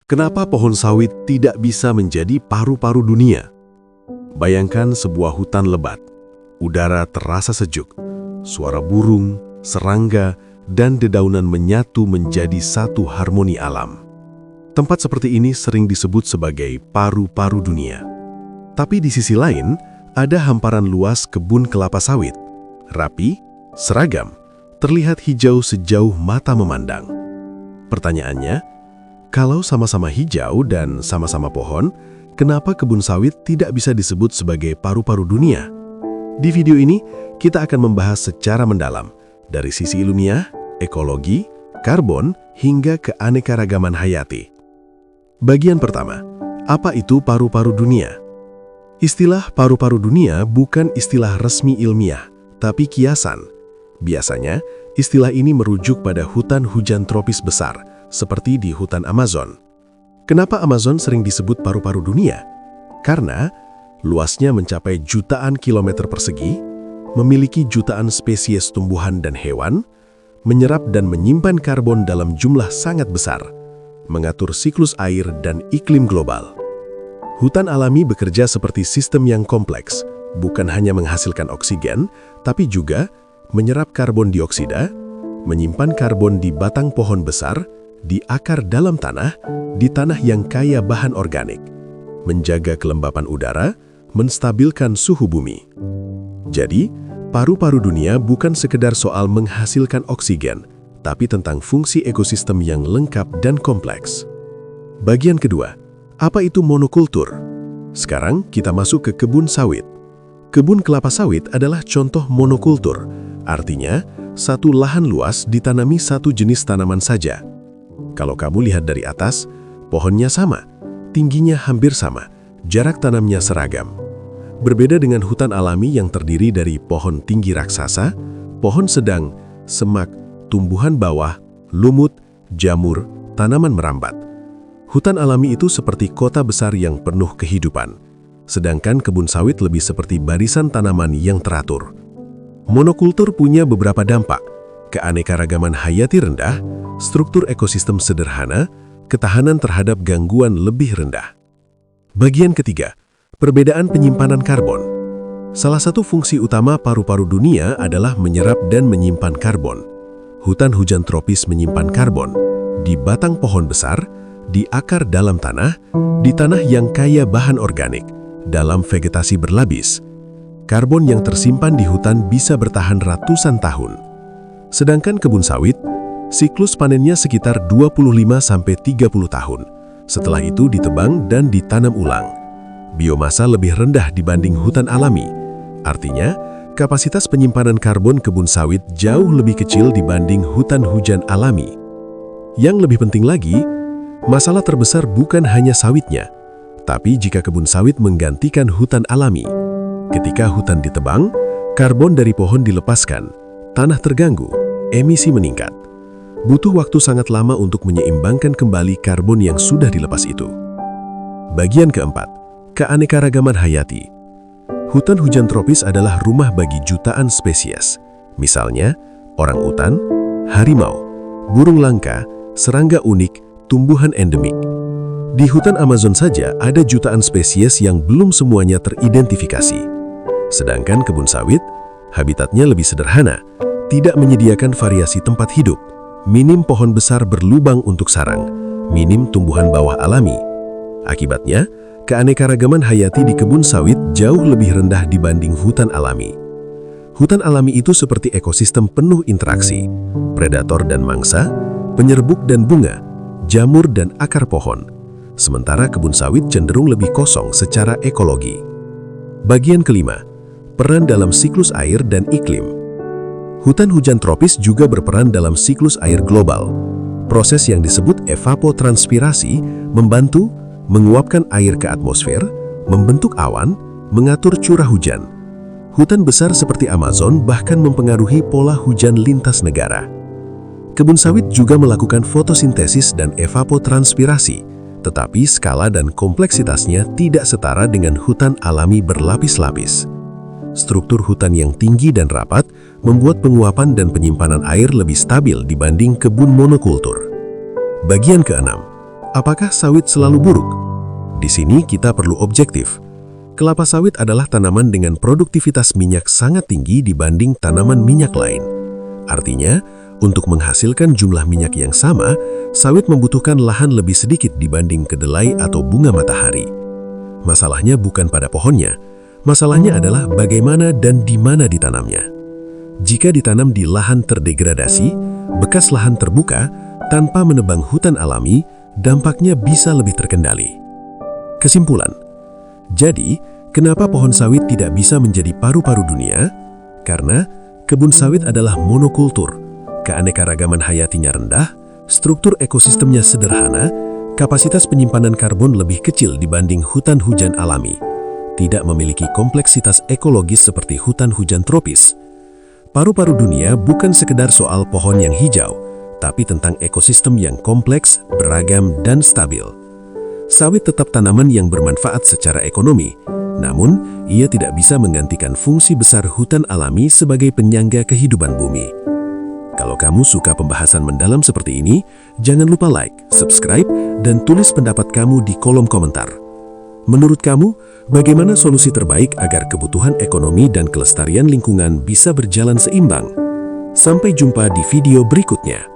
Kenapa pohon sawit tidak bisa menjadi paru-paru dunia? Bayangkan sebuah hutan lebat. Udara terasa sejuk. Suara burung, serangga, dan dedaunan menyatu menjadi satu harmoni alam. Tempat seperti ini sering disebut sebagai paru-paru dunia. Tapi di sisi lain, ada hamparan luas kebun kelapa sawit. Rapi, seragam, terlihat hijau sejauh mata memandang. Pertanyaannya, kalau sama-sama hijau dan sama-sama pohon, kenapa kebun sawit tidak bisa disebut sebagai paru-paru dunia? Di video ini, kita akan membahas secara mendalam, dari sisi ilmiah, ekologi, karbon, hingga keanekaragaman hayati. Bagian pertama, apa itu paru-paru dunia? Istilah paru-paru dunia bukan istilah resmi ilmiah, tapi kiasan. Biasanya, istilah ini merujuk pada hutan hujan tropis besar, seperti di hutan Amazon. Kenapa Amazon sering disebut paru-paru dunia? Karena luasnya mencapai jutaan kilometer persegi, memiliki jutaan spesies tumbuhan dan hewan, menyerap dan menyimpan karbon dalam jumlah sangat besar, mengatur siklus air dan iklim global. Hutan alami bekerja seperti sistem yang kompleks, bukan hanya menghasilkan oksigen, tapi juga menyerap karbon dioksida, menyimpan karbon di batang pohon besar, di akar dalam tanah, di tanah yang kaya bahan organik, menjaga kelembapan udara, menstabilkan suhu bumi. Jadi, paru-paru dunia bukan sekedar soal menghasilkan oksigen, tapi tentang fungsi ekosistem yang lengkap dan kompleks. Bagian kedua, apa itu monokultur? Sekarang kita masuk ke kebun sawit. Kebun kelapa sawit adalah contoh monokultur, artinya satu lahan luas ditanami satu jenis tanaman saja. Kalau kamu lihat dari atas, pohonnya sama, tingginya hampir sama, jarak tanamnya seragam. Berbeda dengan hutan alami yang terdiri dari pohon tinggi raksasa, pohon sedang, semak, tumbuhan bawah, lumut, jamur, tanaman merambat. Hutan alami itu seperti kota besar yang penuh kehidupan, sedangkan kebun sawit lebih seperti barisan tanaman yang teratur. Monokultur punya beberapa dampak: keanekaragaman hayati rendah, struktur ekosistem sederhana, ketahanan terhadap gangguan lebih rendah. Bagian ketiga, perbedaan penyimpanan karbon. Salah satu fungsi utama paru-paru dunia adalah menyerap dan menyimpan karbon. Hutan hujan tropis menyimpan karbon di batang pohon besar, di akar dalam tanah, di tanah yang kaya bahan organik, dalam vegetasi berlapis. Karbon yang tersimpan di hutan bisa bertahan ratusan tahun. Sedangkan kebun sawit, siklus panennya sekitar 25-30 tahun. Setelah itu ditebang dan ditanam ulang. Biomasa lebih rendah dibanding hutan alami. Artinya, kapasitas penyimpanan karbon kebun sawit jauh lebih kecil dibanding hutan hujan alami. Yang lebih penting lagi, masalah terbesar bukan hanya sawitnya, tapi jika kebun sawit menggantikan hutan alami. Ketika hutan ditebang, karbon dari pohon dilepaskan, tanah terganggu, emisi meningkat. Butuh waktu sangat lama untuk menyeimbangkan kembali karbon yang sudah dilepas itu. Bagian keempat, keanekaragaman hayati. Hutan hujan tropis adalah rumah bagi jutaan spesies. Misalnya, orangutan, harimau, burung langka, serangga unik, tumbuhan endemik. Di hutan Amazon saja ada jutaan spesies yang belum semuanya teridentifikasi. Sedangkan kebun sawit, habitatnya lebih sederhana, tidak menyediakan variasi tempat hidup, minim pohon besar berlubang untuk sarang, minim tumbuhan bawah alami. Akibatnya, keanekaragaman hayati di kebun sawit jauh lebih rendah dibanding hutan alami. Hutan alami itu seperti ekosistem penuh interaksi, predator dan mangsa, penyerbuk dan bunga, jamur dan akar pohon. Sementara kebun sawit cenderung lebih kosong secara ekologi. Bagian kelima, peran dalam siklus air dan iklim. Hutan hujan tropis juga berperan dalam siklus air global. Proses yang disebut evapotranspirasi membantu menguapkan air ke atmosfer, membentuk awan, mengatur curah hujan. Hutan besar seperti Amazon bahkan mempengaruhi pola hujan lintas negara. Kebun sawit juga melakukan fotosintesis dan evapotranspirasi, tetapi skala dan kompleksitasnya tidak setara dengan hutan alami berlapis-lapis. Struktur hutan yang tinggi dan rapat membuat penguapan dan penyimpanan air lebih stabil dibanding kebun monokultur. Bagian keenam, Apakah sawit selalu buruk? Di sini kita perlu objektif. Kelapa sawit adalah tanaman dengan produktivitas minyak sangat tinggi dibanding tanaman minyak lain. Artinya, untuk menghasilkan jumlah minyak yang sama, sawit membutuhkan lahan lebih sedikit dibanding kedelai atau bunga matahari. Masalahnya bukan pada pohonnya, masalahnya adalah bagaimana dan di mana ditanamnya. Jika ditanam di lahan terdegradasi, bekas lahan terbuka, tanpa menebang hutan alami, dampaknya bisa lebih terkendali. Kesimpulan, jadi kenapa pohon sawit tidak bisa menjadi paru-paru dunia? Karena kebun sawit adalah monokultur, keanekaragaman hayatinya rendah, struktur ekosistemnya sederhana, kapasitas penyimpanan karbon lebih kecil dibanding hutan hujan alami, tidak memiliki kompleksitas ekologis seperti hutan hujan tropis. Paru-paru dunia bukan sekedar soal pohon yang hijau, tapi tentang ekosistem yang kompleks, beragam, dan stabil. Sawit tetap tanaman yang bermanfaat secara ekonomi, namun ia tidak bisa menggantikan fungsi besar hutan alami sebagai penyangga kehidupan bumi. Kalau kamu suka pembahasan mendalam seperti ini, jangan lupa like, subscribe, dan tulis pendapat kamu di kolom komentar. Menurut kamu, bagaimana solusi terbaik agar kebutuhan ekonomi dan kelestarian lingkungan bisa berjalan seimbang? Sampai jumpa di video berikutnya.